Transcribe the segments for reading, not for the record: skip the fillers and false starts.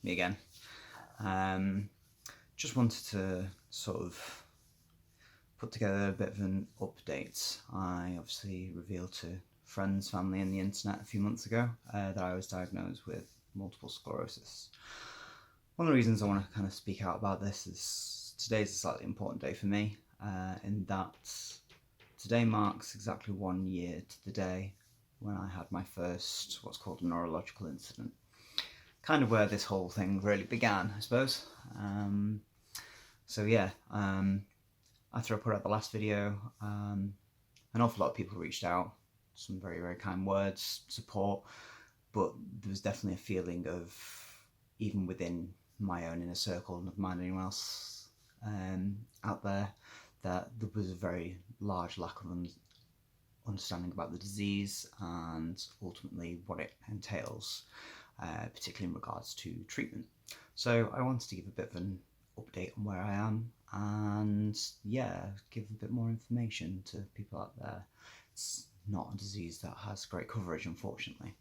Me again. Just wanted to sort of put together a bit of an update. I obviously revealed to friends, family, and the internet a few months ago that I was diagnosed with multiple sclerosis. One of the reasons I want to kind of speak out about this is today's a slightly important day for me, in that today marks exactly 1 year to the day when I had my first what's called a neurological incident. Kind of where this whole thing really began, I suppose. After I put out the last video, an awful lot of people reached out, some very, very kind words, support, but there was definitely a feeling of, even within my own inner circle, never mind anyone else out there, that there was a very large lack of understanding about the disease and ultimately what it entails, particularly in regards to treatment. So I wanted to give a bit of an update on where I am and give a bit more information to people out there. It's not a disease that has great coverage, unfortunately.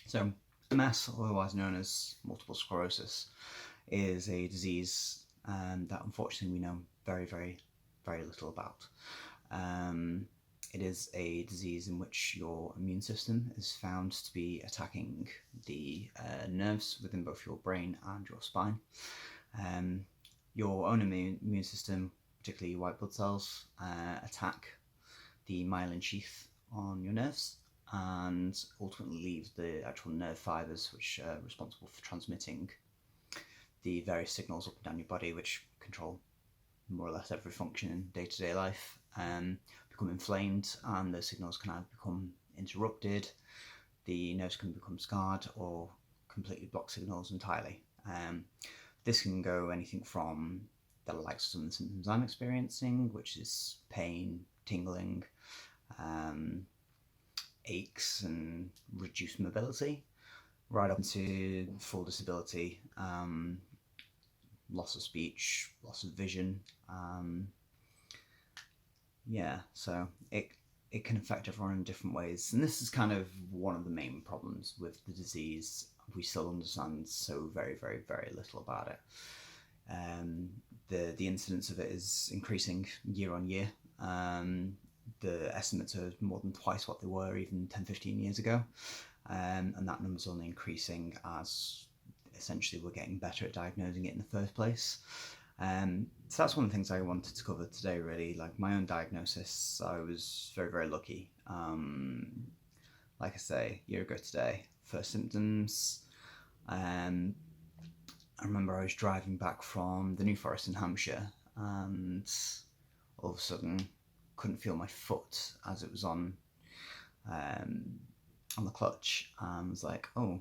So MS, otherwise known as multiple sclerosis, is a disease that unfortunately we know very, very, very little about. It is a disease in which your immune system is found to be attacking the nerves within both your brain and your spine. Your own immune system, particularly white blood cells, attack the myelin sheath on your nerves and ultimately leave the actual nerve fibers, which are responsible for transmitting the various signals up and down your body, which control more or less every function in day-to-day life, become inflamed, and the signals can either become interrupted, the nerves can become scarred, or completely block signals entirely. This can go anything from the likes of some of the symptoms I'm experiencing, which is pain, tingling, aches and reduced mobility, right up to full disability, loss of speech, loss of vision. So it can affect everyone in different ways, and this is kind of one of the main problems with the disease. We still understand so very, very, very little about it. The incidence of it is increasing year on year. The estimates are more than twice what they were even 10-15 years ago, and that number's only increasing as essentially we're getting better at diagnosing it in the first place. So that's one of the things I wanted to cover today, really. Like my own diagnosis, I was very, very lucky. Like I say, a year ago today, first symptoms. I remember I was driving back from the New Forest in Hampshire, and all of a sudden couldn't feel my foot as it was on the clutch. I was like, oh,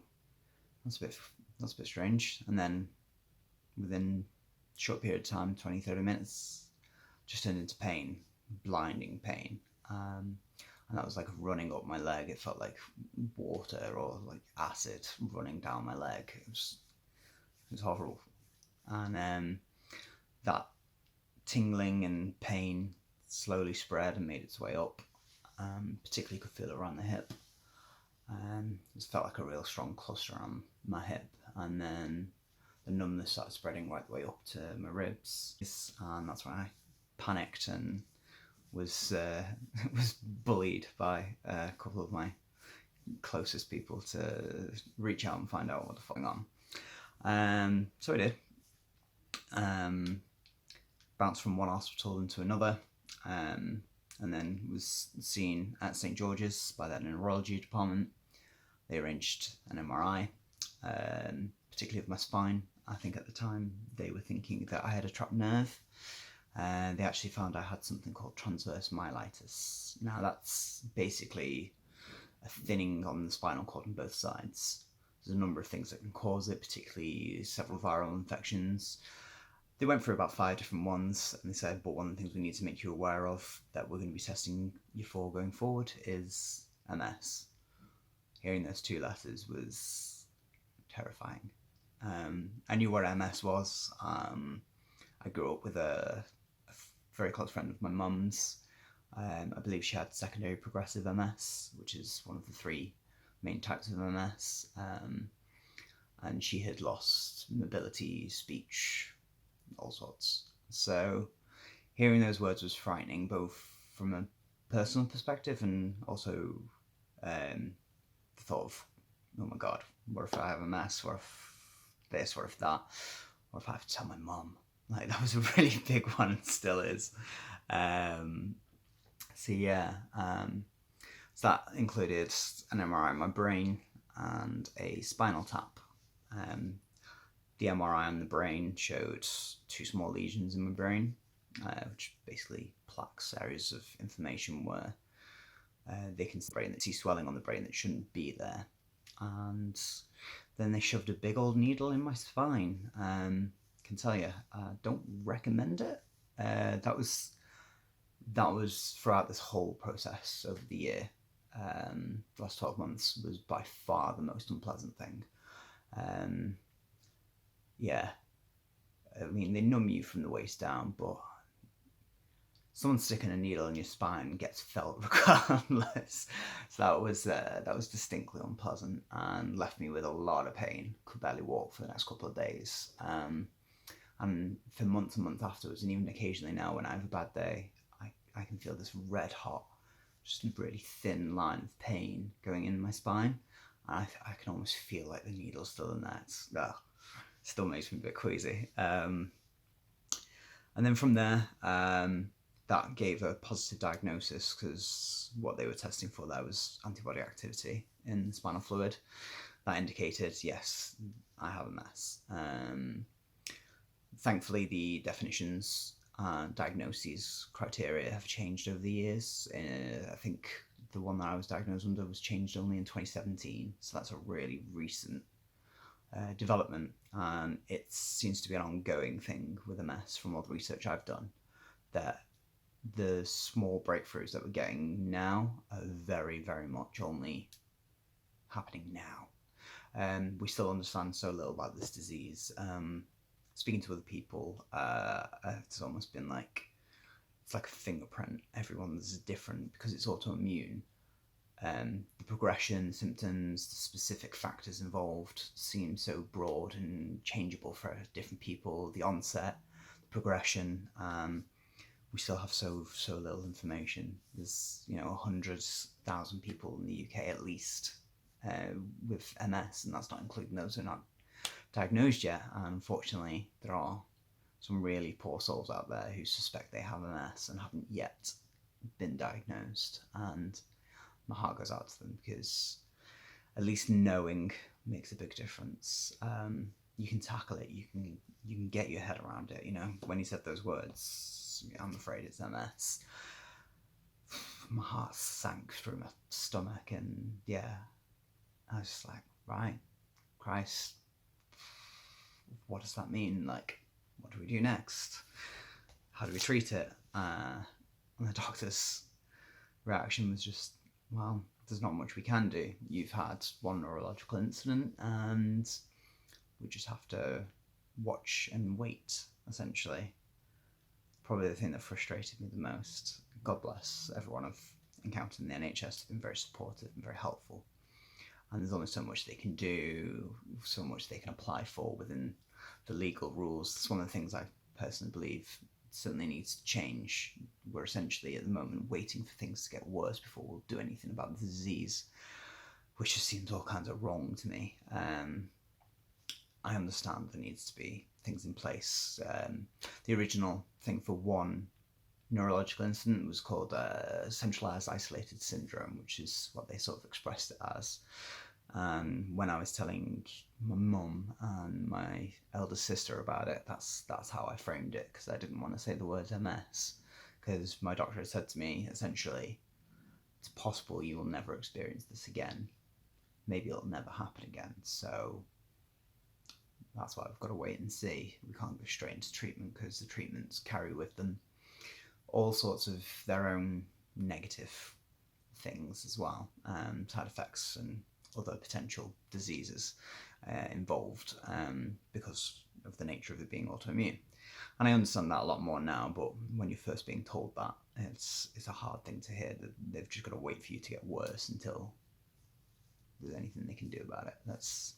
that's a bit strange. And then within a short period of time, 20-30 minutes, just turned into pain, blinding pain. And that was like running up my leg. It felt like water or like acid running down my leg. It was horrible. And that tingling and pain slowly spread and made its way up. Particularly could feel it around the hip. It felt like a real strong cluster on my hip, and then the numbness started spreading right the way up to my ribs, and that's when I panicked and was bullied by a couple of my closest people to reach out and find out what the fuck going on. So I did. Bounced from one hospital into another, and then was seen at St George's by their neurology department. They arranged an MRI, particularly of my spine. I think at the time they were thinking that I had a trapped nerve. They actually found I had something called transverse myelitis. Now that's basically a thinning on the spinal cord on both sides. There's a number of things that can cause it, particularly several viral infections. They went through about 5 different ones, and they said, but one of the things we need to make you aware of that we're going to be testing you for going forward is MS. Hearing those 2 letters was terrifying. I knew what MS was. I grew up with a very close friend of my mum's. I believe she had secondary progressive MS, which is one of the 3 main types of MS. and she had lost mobility, speech, all sorts. So hearing those words was frightening, both from a personal perspective and also the thought of, oh my God, what if I have MS? What if this? What if that? What if I have to tell my mum? Like, that was a really big one and still is. So yeah, so that included an MRI of my brain and a spinal tap. The MRI on the brain showed 2 small lesions in my brain, which basically plaques, areas of inflammation where they can see swelling on the brain that shouldn't be there. And then they shoved a big old needle in my spine. Can tell you, don't recommend it. That was throughout this whole process over the year. The last 12 months was by far the most unpleasant thing. Yeah, I mean, they numb you from the waist down, but someone sticking a needle in your spine gets felt regardless. So that was distinctly unpleasant and left me with a lot of pain. Could barely walk for the next couple of days. And for months and months afterwards, and even occasionally now when I have a bad day, I can feel this red hot, just a really thin line of pain going in my spine. And I can almost feel like the needle's still in there. Still makes me a bit queasy. And then from there, that gave a positive diagnosis, because what they were testing for there was antibody activity in the spinal fluid. That indicated, yes, I have MS. Thankfully, the definitions, diagnoses, criteria have changed over the years. I think the one that I was diagnosed under was changed only in 2017, so that's a really recent development, and it seems to be an ongoing thing with MS from all the research I've done, that the small breakthroughs that we're getting now are very, very much only happening now. We still understand so little about this disease. Speaking to other people, it's almost been like, it's like a fingerprint. Everyone's different because it's autoimmune. The progression, symptoms, the specific factors involved seem so broad and changeable for different people. The onset, the progression, we still have so little information. There's 100,000 people in the UK at least with MS, and that's not including those who are not diagnosed yet. And unfortunately, there are some really poor souls out there who suspect they have MS and haven't yet been diagnosed. And my heart goes out to them, because at least knowing makes a big difference. You can tackle it. You can get your head around it. When he said those words, I'm afraid it's MS, my heart sank through my stomach, and yeah, I was just like, right, Christ, what does that mean? Like, what do we do next? How do we treat it? And the doctor's reaction was just, well, there's not much we can do. You've had one neurological incident, and we just have to watch and wait, essentially. Probably the thing that frustrated me the most. God bless everyone I've encountered in the NHS. They've been very supportive and very helpful. And there's only so much they can do, so much they can apply for within the legal rules. It's one of the things I personally believe certainly needs to change. We're essentially at the moment waiting for things to get worse before we'll do anything about the disease, which just seems all kinds of wrong to me. I understand there needs to be things in place. The original thing for one neurological incident was called centralized isolated syndrome, which is what they sort of expressed it as. When I was telling my mum and my elder sister about it, that's how I framed it, because I didn't want to say the words MS, because my doctor had said to me, essentially, it's possible you will never experience this again. Maybe it'll never happen again. So that's why we've got to wait and see. We can't go straight into treatment, because the treatments carry with them all sorts of their own negative things as well, side effects and other potential diseases involved, because of the nature of it being autoimmune. And I understand that a lot more now, but when you're first being told that, it's a hard thing to hear, that they've just got to wait for you to get worse until there's anything they can do about it. That's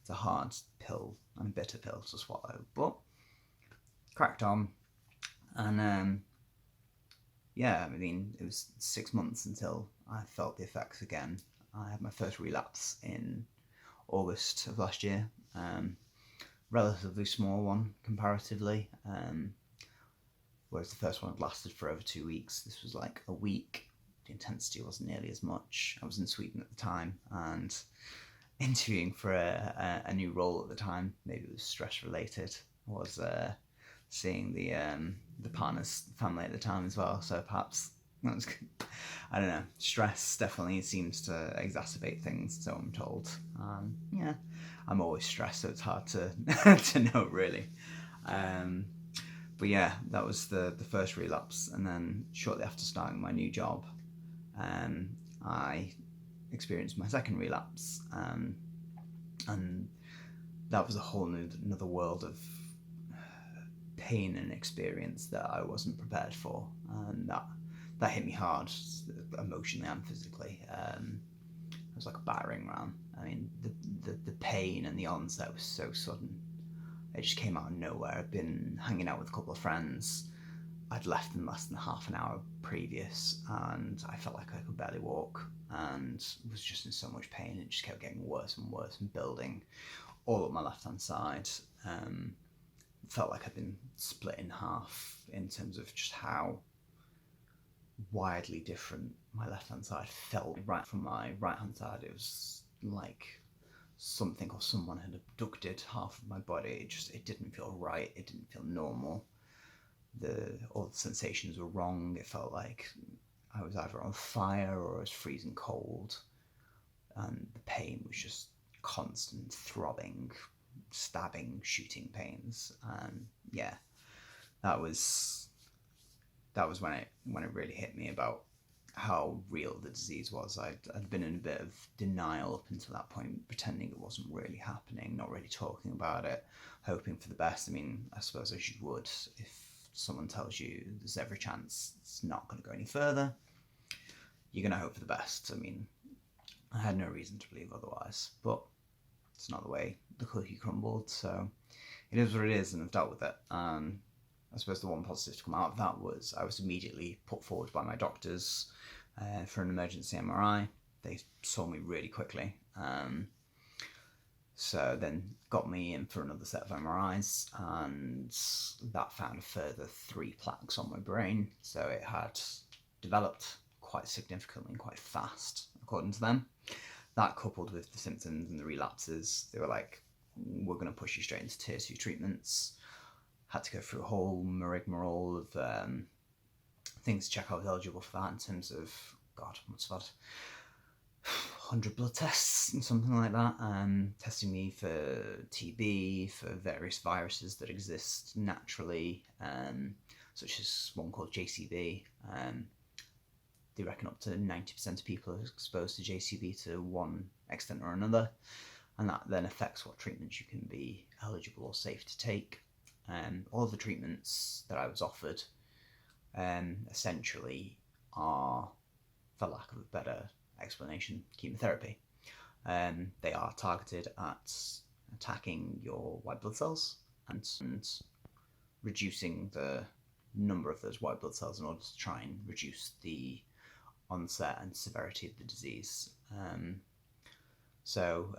it's a hard pill and a bitter pill to swallow, but cracked on. And yeah, I mean, it was 6 months until I felt the effects again. I had my first relapse in August of last year. Relatively small one comparatively, whereas the first one had lasted for over 2 weeks. This was like a week. The intensity wasn't nearly as much. I was in Sweden at the time and interviewing for a new role at the time. Maybe it was stress related. Was seeing the partner's family at the time as well. So perhaps that was, I don't know. Stress definitely seems to exacerbate things, so I'm told. Yeah, I'm always stressed, so it's hard to to know really. But yeah, that was the first relapse, and then shortly after starting my new job, I experienced my second relapse, and that was a whole another world of pain and experience that I wasn't prepared for, and that hit me hard, emotionally and physically. It was like a battering ram. I mean, the pain and the onset was so sudden. It just came out of nowhere. I'd been hanging out with a couple of friends. I'd left them less than half an hour previous, and I felt like I could barely walk, and was just in so much pain. It just kept getting worse and worse and building all up my left-hand side. Felt like I'd been split in half in terms of just how widely different my left-hand side felt. Right from my right-hand side, it was like something or someone had abducted half of my body. It didn't feel right. It didn't feel normal. All the sensations were wrong. It felt like I was either on fire or I was freezing cold, and the pain was just constant throbbing, stabbing, shooting pains. And yeah, that was when it really hit me about how real the disease was. I'd been in a bit of denial up until that point, pretending it wasn't really happening, not really talking about it, hoping for the best. I mean, I suppose as you would if someone tells you there's every chance it's not going to go any further, you're going to hope for the best. I mean, I had no reason to believe otherwise, but it's not the way the cookie crumbled, so it is what it is, and I've dealt with it. I suppose the one positive to come out of that was I was immediately put forward by my doctors for an emergency MRI. They saw me really quickly. So then got me in for another set of MRIs, and that found a further 3 plaques on my brain. So it had developed quite significantly and quite fast, according to them. That coupled with the symptoms and the relapses, they were like, we're going to push you straight into tier 2 treatments. Had to go through a whole rigmarole of things to check I was eligible for that in terms of, God, I must have had 100 blood tests and something like that, testing me for TB, for various viruses that exist naturally, such as one called JCV. They reckon up to 90% of people are exposed to JCV to one extent or another, and that then affects what treatments you can be eligible or safe to take. All of the treatments that I was offered essentially are, for lack of a better explanation, chemotherapy. They are targeted at attacking your white blood cells and reducing the number of those white blood cells in order to try and reduce the onset and severity of the disease. So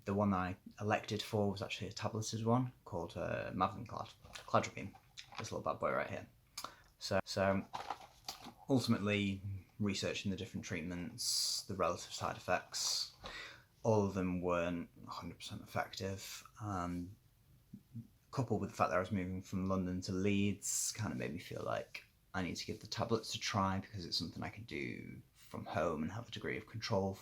the one that I elected for was actually a tableted one called Mavenclad, this little bad boy right here. So ultimately, researching the different treatments, the relative side effects, all of them weren't 100% effective. Coupled with the fact that I was moving from London to Leeds, kind of made me feel like I need to give the tablets a try because it's something I can do from home and have a degree of control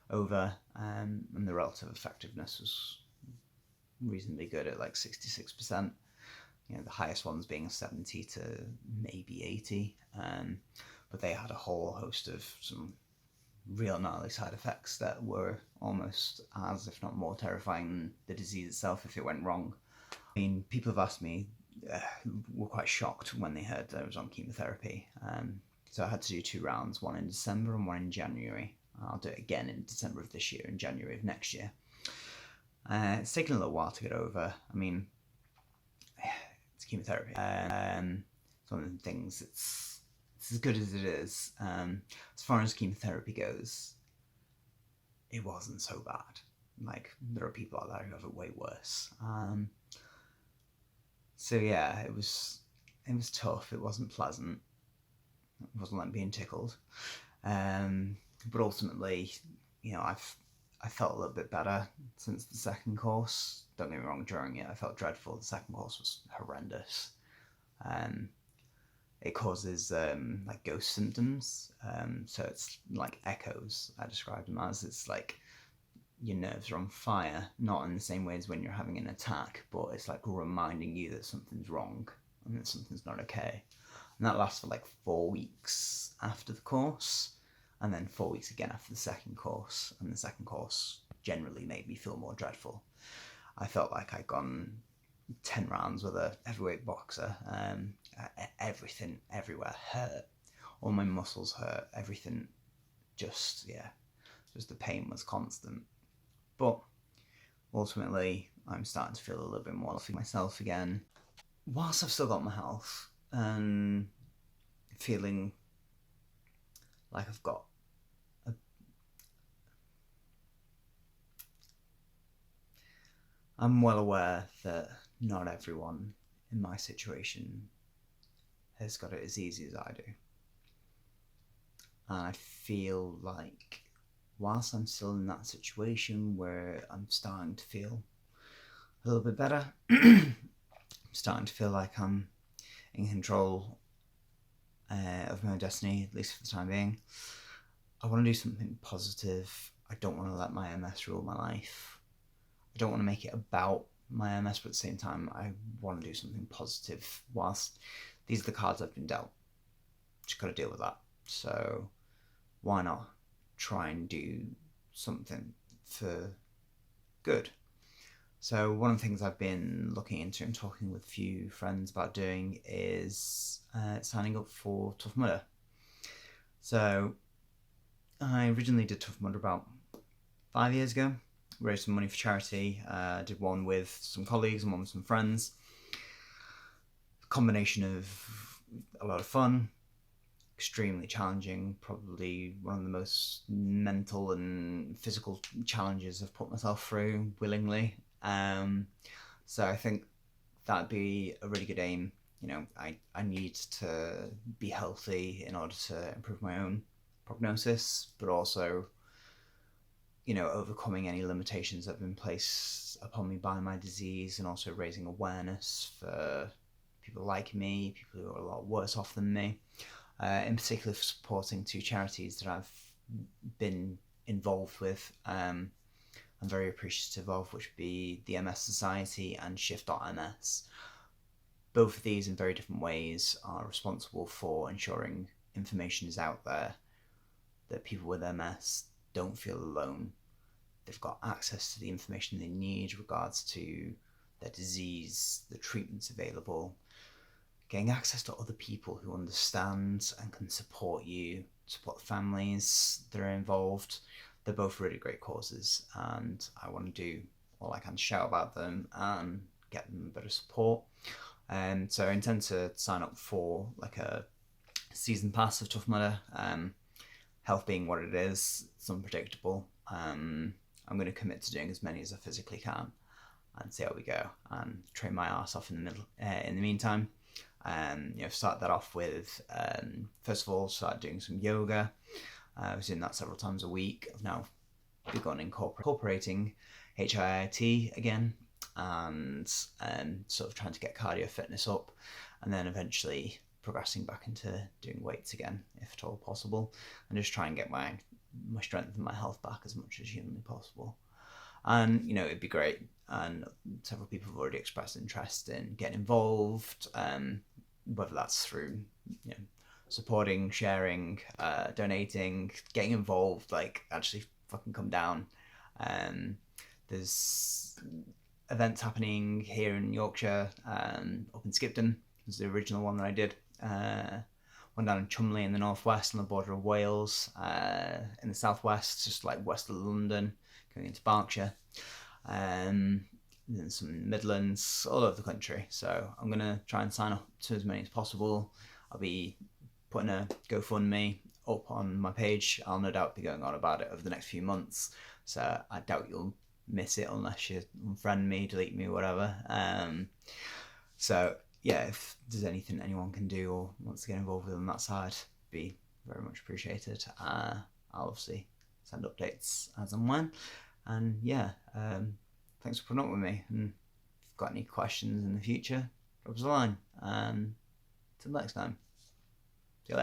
over, and the relative effectiveness was reasonably good at like 66%. You know, the highest ones being 70 to maybe 80, but they had a whole host of some real gnarly side effects that were almost as, if not more, terrifying than the disease itself if it went wrong. I mean, people have asked me, were quite shocked when they heard that I was on chemotherapy. So I had to do 2 rounds, one in December and one in January. I'll do it again in December of this year and January of next year. It's taken a little while to get over. I mean, it's chemotherapy. It's one of the things. It's as good as it is. As far as chemotherapy goes, it wasn't so bad. Like, there are people out there who have it way worse. So yeah, it was tough. It wasn't pleasant. It wasn't like being tickled. But ultimately, I felt a little bit better since the second course. Don't get me wrong, during it I felt dreadful. The second course was horrendous. It causes like ghost symptoms. So it's like echoes, I described them as. It's like your nerves are on fire, not in the same way as when you're having an attack, but it's like reminding you that something's wrong and that something's not okay. And that lasts for like 4 weeks after the course, and then 4 weeks again after the second course. And the second course generally made me feel more dreadful. I felt like I'd gone 10 rounds with a heavyweight boxer. Everything everywhere hurt. All my muscles hurt. Everything just the pain was constant. But ultimately, I'm starting to feel a little bit more like myself again. Whilst I've still got my health and feeling like I've got I'm well aware that not everyone in my situation has got it as easy as I do. And I feel like whilst I'm still in that situation where I'm starting to feel a little bit better, I'm starting to feel like I'm in control of my own destiny, at least for the time being. I want to do something positive. I don't want to let my MS rule my life. I don't want to make it about my MS, but at the same time, I want to do something positive. Whilst these are the cards I've been dealt, just got to deal with that. So why not try and do something for good? So one of the things I've been looking into and talking with a few friends about doing is signing up for Tough Mudder. So I originally did Tough Mudder about 5 years ago. Raised some money for charity. Did one with some colleagues and one with some friends. A combination of a lot of fun, extremely challenging, probably one of the most mental and physical challenges I've put myself through willingly. So I think that'd be a really good aim. I need to be healthy in order to improve my own prognosis, but also overcoming any limitations that have been placed upon me by my disease, and also raising awareness for people like me, people who are a lot worse off than me, in particular for supporting two charities that I've been involved with. I'm very appreciative of, which would be the MS Society and Shift.ms. Both of these, in very different ways, are responsible for ensuring information is out there, that people with MS don't feel alone. They've got access to the information they need regards to their disease, the treatments available, getting access to other people who understand and can support you, support families that are involved. They're both really great causes, and I want to do all I can to shout about them and get them a bit of support. So I intend to sign up for like a season pass of Tough Mudder. Health being what it is, it's unpredictable. I'm going to commit to doing as many as I physically can and see how we go, and train my ass off in the meantime. Start that off with, first of all, start doing some yoga. I was doing that several times a week. I've now begun incorporating HIIT again, and sort of trying to get cardio fitness up, and then eventually progressing back into doing weights again, if at all possible, and just try and get my strength and my health back as much as humanly possible. And it'd be great, and several people have already expressed interest in getting involved, whether that's through supporting, sharing, donating, getting involved, like actually fucking come down. There's events happening here in Yorkshire, up in Skipton. It was the original one that I did. One down in Chumley in the northwest on the border of Wales, in the southwest, just like west of London, going into Berkshire. then some in the Midlands, all over the country. So I'm going to try and sign up to as many as possible. I'll be putting a GoFundMe up on my page. I'll no doubt be going on about it over the next few months. So I doubt you'll miss it unless you unfriend me, delete me, whatever. So yeah, if there's anything anyone can do or wants to get involved with on that side, be very much appreciated. I'll obviously send updates as and when. And yeah, thanks for putting up with me. And if you've got any questions in the future, drop us a line. Till next time. See you later.